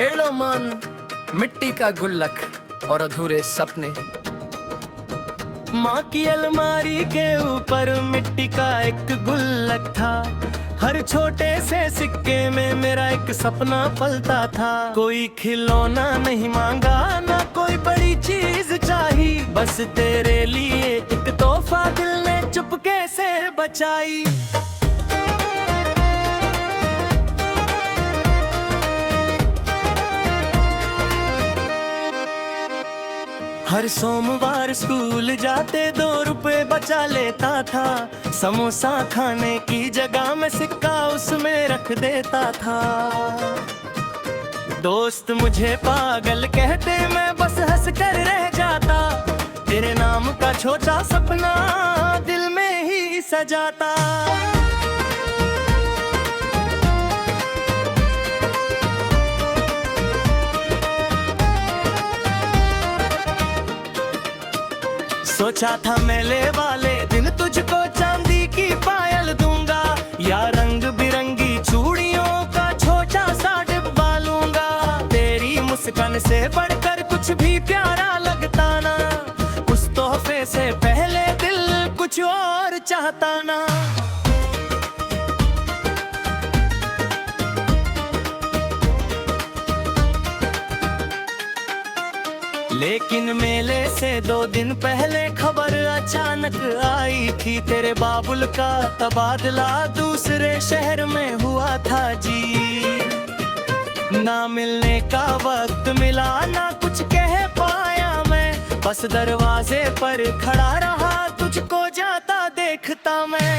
एड़ो मन, मिट्टी का गुल्लक और अधूरे सपने। माँ की अलमारी के ऊपर मिट्टी का एक गुल्लक था। हर छोटे से सिक्के में मेरा एक सपना पलता था। कोई खिलौना नहीं मांगा, ना कोई बड़ी चीज चाहिए, बस तेरे लिए एक तोहफा दिल ने चुपके से बचाई। हर सोमवार स्कूल जाते 2 रुपए बचा लेता था। समोसा खाने की जगह में सिक्का उसमें रख देता था। दोस्त मुझे पागल कहते, मैं बस हंस कर रह जाता। तेरे नाम का छोटा सपना दिल में ही सजाता। सोचा था मेले वाले दिन तुझको चांदी की पायल दूंगा, या रंग बिरंगी चूड़ियों का छोटा सा डिब्बा लूंगा। तेरी मुस्कान से बढ़कर कुछ भी प्यारा लगता ना, उस तोहफे से पहले दिल कुछ और चाहता ना। लेकिन मेले से 2 दिन पहले खबर अचानक आई थी। तेरे बाबुल का तबादला दूसरे शहर में हुआ था जी। ना मिलने का वक्त मिला, ना कुछ कह पाया मैं, बस दरवाजे पर खड़ा रहा, तुझको जाता देखता मैं।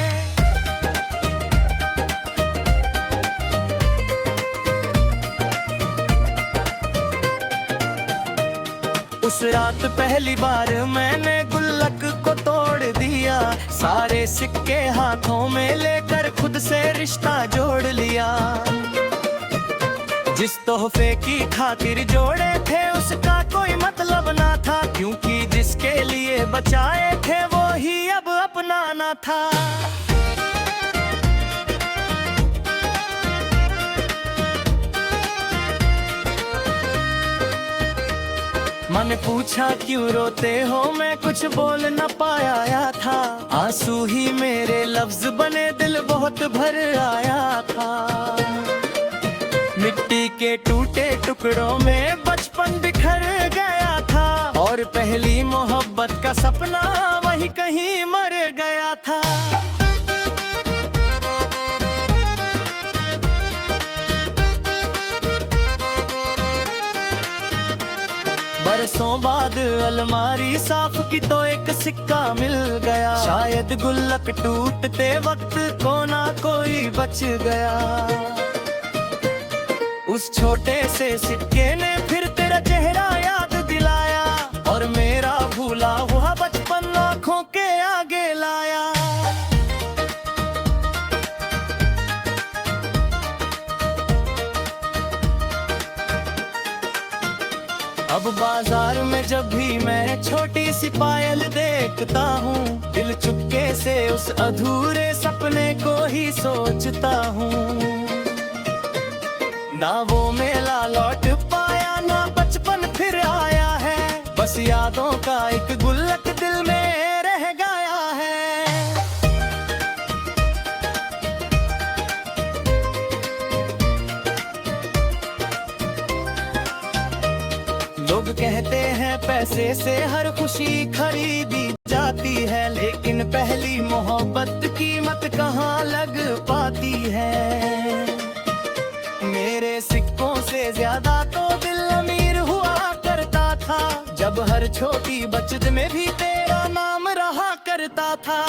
उस रात पहली बार मैंने गुल्लक को तोड़ दिया। सारे सिक्के हाथों में लेकर खुद से रिश्ता जोड़ लिया। जिस तोहफे की खातिर जोड़े थे उसका कोई मतलब ना था, क्योंकि जिसके लिए बचाए थे वो ही अब अपना ना था। माँ ने पूछा क्यों रोते हो, मैं कुछ बोल न पाया था। आंसू ही मेरे लफ्ज बने, दिल बहुत भर आया था। मिट्टी के टूटे टुकड़ों में बचपन बिखर गया था, और पहली मोहब्बत का सपना वहीं कहीं मर गया था। बरसों बाद अलमारी साफ की तो एक सिक्का मिल गया। शायद गुल्लक टूटते वक्त को ना कोई बच गया। उस छोटे से सिक्के ने फिर तेरा चेहरा याद दिलाया, और मेरा भूला हुआ बचपन आँखों के आगे लाया। अब बाजार में जब भी मैं छोटी सी पायल देखता हूँ, दिल चुपके से उस अधूरे सपने को ही सोचता हूँ। ना वो मेला लौट पाया, ना बचपन फिर आया है, बस यादों का एक गुल्लक दिल में रह गया है। लोग कहते हैं पैसे से हर खुशी खरीदी जाती है, लेकिन पहली मोहब्बत की कीमत कहाँ लग पाती है। मेरे सिक्कों से ज्यादा तो दिल अमीर हुआ करता था, जब हर छोटी बचत में भी तेरा नाम रहा करता था।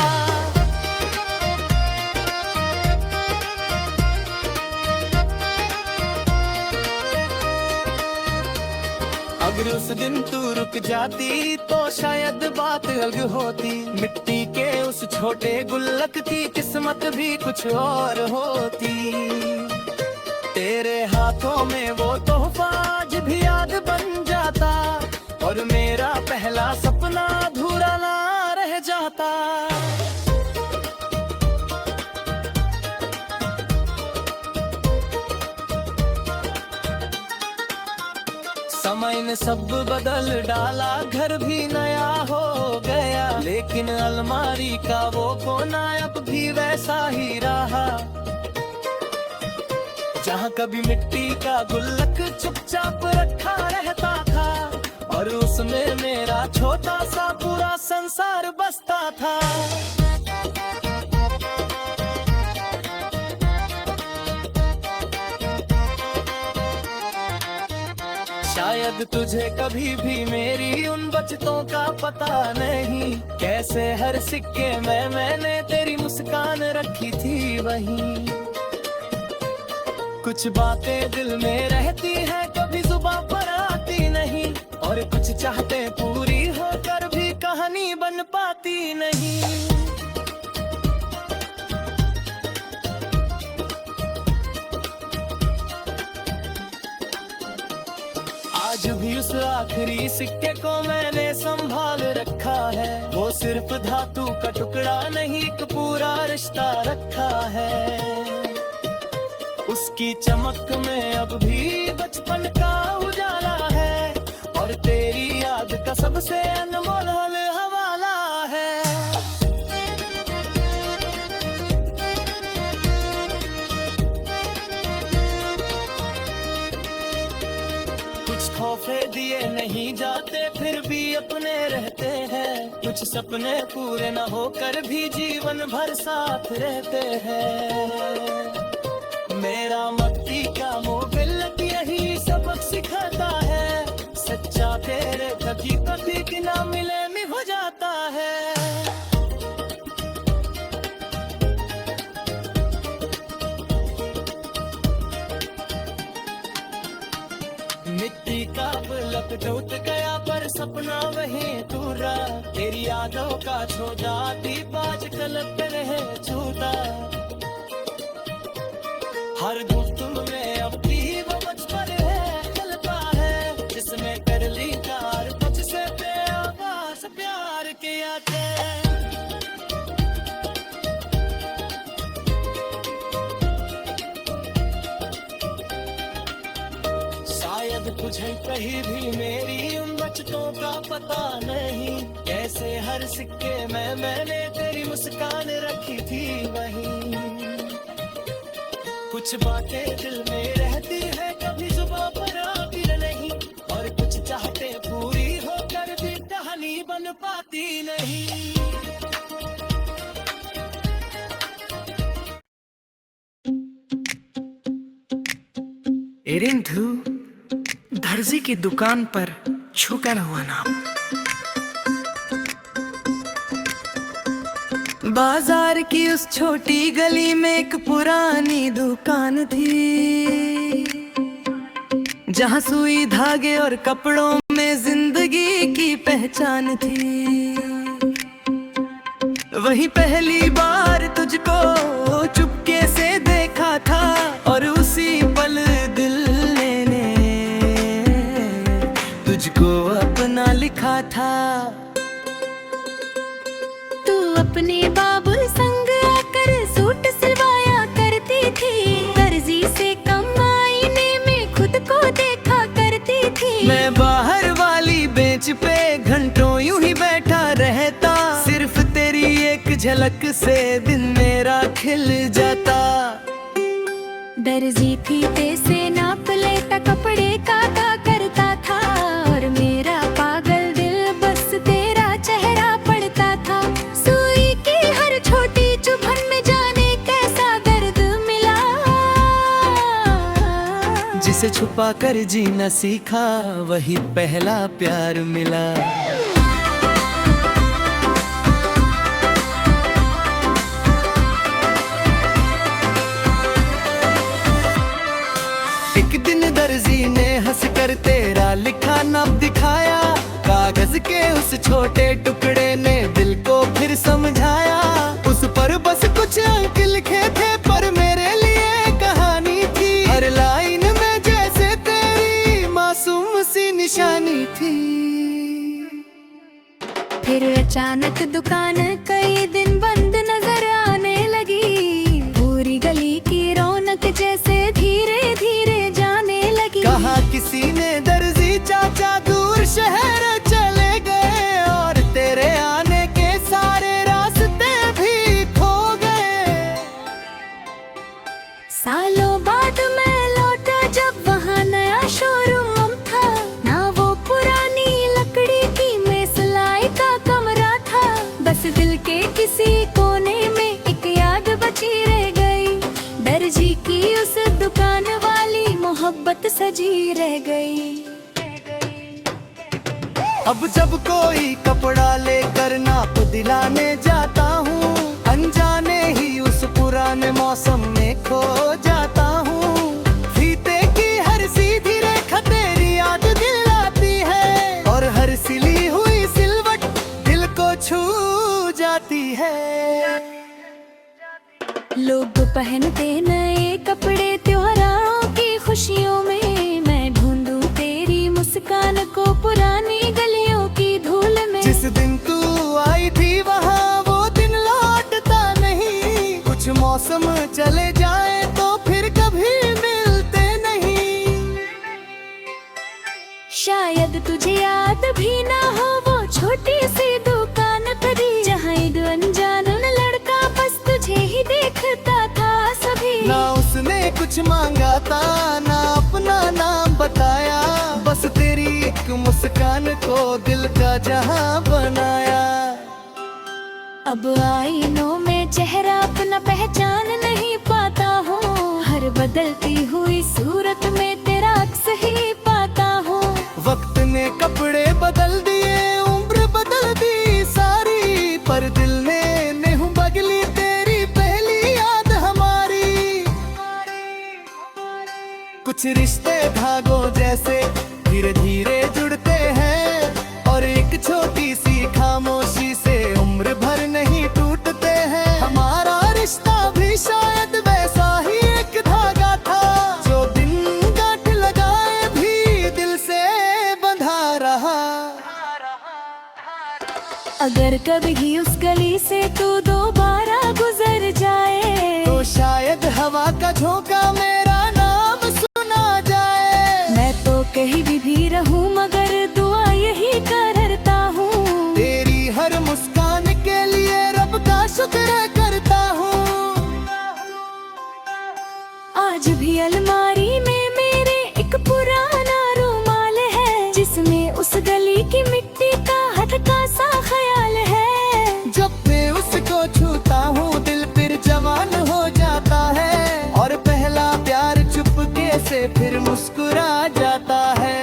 अगर उस दिन तू रुक जाती तो शायद बात अलग होती। मिट्टी के उस छोटे गुल्लक की किस्मत भी कुछ और होती। तेरे हाथों में वो तोहफा आज भी याद बन जाता, और मेरा पहला सपना अधूरा ना रह जाता। समय ने सब बदल डाला, घर भी नया हो गया, लेकिन अलमारी का वो कोना अब भी वैसा ही रहा। जहाँ कभी मिट्टी का गुल्लक चुपचाप रखा रहता था, और उसमें मेरा छोटा सा पूरा संसार बसता था। शायद तुझे कभी भी मेरी उन बचतों का पता नहीं, कैसे हर सिक्के में मैंने तेरी मुस्कान रखी थी वहीं। कुछ बातें दिल में रहती है, कभी जुबां पर आती नहीं, और कुछ चाहते पूरी होकर भी कहानी बन पाती नहीं। आज भी उस आखिरी सिक्के को मैंने संभाल रखा है, वो सिर्फ धातु का टुकड़ा नहीं, एक पूरा रिश्ता रखा है। उसकी चमक में अब भी बचपन का उजाला है, और तेरी याद का सबसे अनमोल हवाला है। कुछ तोहफे दिए नहीं जाते फिर भी अपने रहते हैं, कुछ सपने पूरे न होकर भी जीवन भर साथ रहते हैं। मेरा मट्टी का मोबिल यही सबक सिखाता है, सच्चा तेरे कभी कभी बिना मिले में हो जाता है। मिट्टी का बल्ब टूट गया पर सपना वही पूरा, तेरी यादों का छोटा दीप आज कलप रहे छूटा। हर दोस्त में अब भी वो बचपन है चलता है, जिसमें कर ली प्यार तुझसे आवाज़ प्यार किया थे। शायद तुझे कहीं भी मेरी उन बचतों का पता नहीं, कैसे हर सिक्के में मैंने तेरी मुस्कान रखी थी वहीं। कुछ बातें दिल में रहती है, कभी जुबां पर आती नहीं, और कुछ चाहते पूरी होकर भी कहानी बन पाती नहीं। एरिंधु दर्जी की दुकान पर छुकर हुआ नाम। बाजार की उस छोटी गली में एक पुरानी दुकान थी, जहाँ सुई धागे और कपड़ों में जिंदगी की पहचान थी। वहीं पहली बार तुझको चुपके से देखा था, और उसी पल दिल ने तुझको अपना लिखा था। अपने बाबुल संग आकर सूट सिलवाया करती थी, दर्जी से कमाईने में खुद को देखा करती थी। मैं बाहर वाली बेंच पे घंटों यूं ही बैठा रहता, सिर्फ तेरी एक झलक से दिन मेरा खिल जाता। दर्जी फीते से नाप लेता कपड़े का करता था, और मेरा पागल दिल बस तेरा चेहरा पड़ता था। छोटी चुभन में जाने कैसा दर्द मिला, जिसे छुपा कर जीना सीखा वही पहला प्यार मिला। एक दिन दर्जी ने हंसकर तेरा लिखा नाप दिखाया, कागज के उस छोटे टुकड़े ने दिल को फिर समझाया। उस पर बस कुछ अंक लिखे थे, पर मेरे लिए कहानी थी। हर लाइन में जैसे तेरी मासूम सी निशानी थी। फिर अचानक दुकान कई दिन बंद नजर आने लगी, पूरी गली की रौनक जैसे धीरे धीरे जाने लगी। कहा किसी ने दर्जी सालों बाद मैं लौटा जब वहाँ नया शोरूम था, ना वो पुरानी लकड़ी की मेसलाई का कमरा था। बस दिल के किसी कोने में एक याद बची रह गई, दर्जी की उस दुकान वाली मोहब्बत सजी रह गई। अब जब कोई कपड़ा लेकर नाप दिलाने जाता हूँ, अनजाने ही उस पुराने मौसम में खो जाता हूँ। फीते की हर सीधी रेखा तेरी याद दिलाती है, और हर सिली हुई सिलवट दिल को छू जाती है। लोग पहनते नए कपड़े त्योहारों की खुशियों में, मैं ढूंढूं तेरी मुस्कान को पुरानी गलियों की धूल में। जिस दिन तू आई थी वहाँ वो दिन लौटता नहीं, कुछ मौसम चले जाए तो फिर कभी मिलते नहीं। शायद तुझे याद भी ना हो वो छोटी सी दुकान कभी, जहाँ एक अनजान लड़का बस तुझे ही देखता था सभी। ना उसने कुछ मांगा था, ना अपना नाम बताया, बस तेरी एक मुस्कान को दिल का जहां बनाया। अब आईनों में चेहरा अपना पहचान नहीं पाता हूँ, हर बदलती हुई सूरत में तेरा अक्स ही पाता हूँ। वक्त ने कपड़े बदल दिए, उम्र बदल दी सारी, पर दिल ने नहीं बदली तेरी पहली याद हमारी। कुछ रिश्ते धागों जैसे धीरे धीरे जुड़ते हैं, और एक छोटी सी खामोशी से उम्र भर नहीं टूटते हैं। हमारा रिश्ता भी शायद वैसा ही एक धागा था, जो दिन गांठ लगाए भी दिल से बंधा रहा। अगर कभी उस गली से तू दोबारा गुजर जाए, तो शायद हवा का झोंका मेरा नाम सुना जाए। मैं तो कहीं भी रहूं मगर दुआ यही करता हूँ, तेरी हर मुस्कान के लिए रब का शुक्र करता हूँ। आज भी अलमारी में मेरे एक पुराना रुमाल है, जिसमें उस गली की मिट्टी का हल्का सा ख्याल है। जब मैं उसको छूता हूँ दिल फिर जवान हो जाता है, और पहला प्यार चुपके से फिर मुस्कुरा जाता है।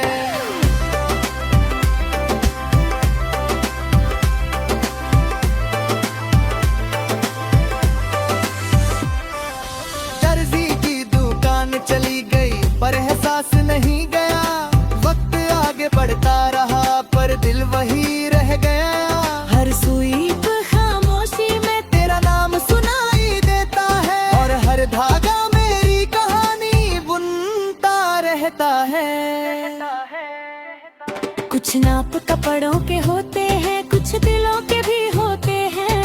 दर्जी की दुकान चली गई पर एहसास नहीं गया, वक्त आगे बढ़ता रहा पर दिल वही रह गया। हर सुई खामोशी में तेरा नाम सुनाई देता है, और हर धागा मेरी कहानी बुनता रहता है। कुछ नाप कपड़ों के होते हैं, कुछ दिलों के भी होते हैं।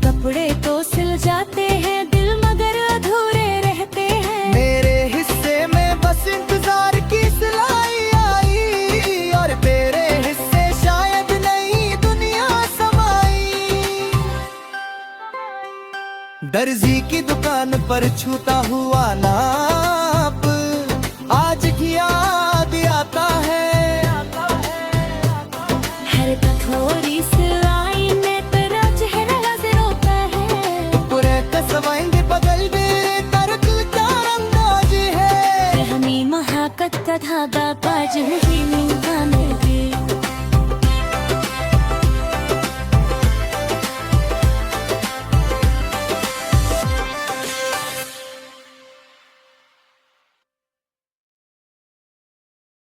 कपड़े तो सिल जाते हैं, दिल मगर अधूरे रहते हैं। मेरे हिस्से में बस इंतजार की सिलाई आई, और तेरे हिस्से शायद नई दुनिया समाई। दर्जी की दुकान पर छूता हुआ नाप आज की याद आता है। हर कठोरी सिलाई में तेरा चेहरा नजर आता है। पूरे कसवाएंगे बदल दे तरक का अंदाज है। रहमी महाकत का धागा बाजू ही मिलता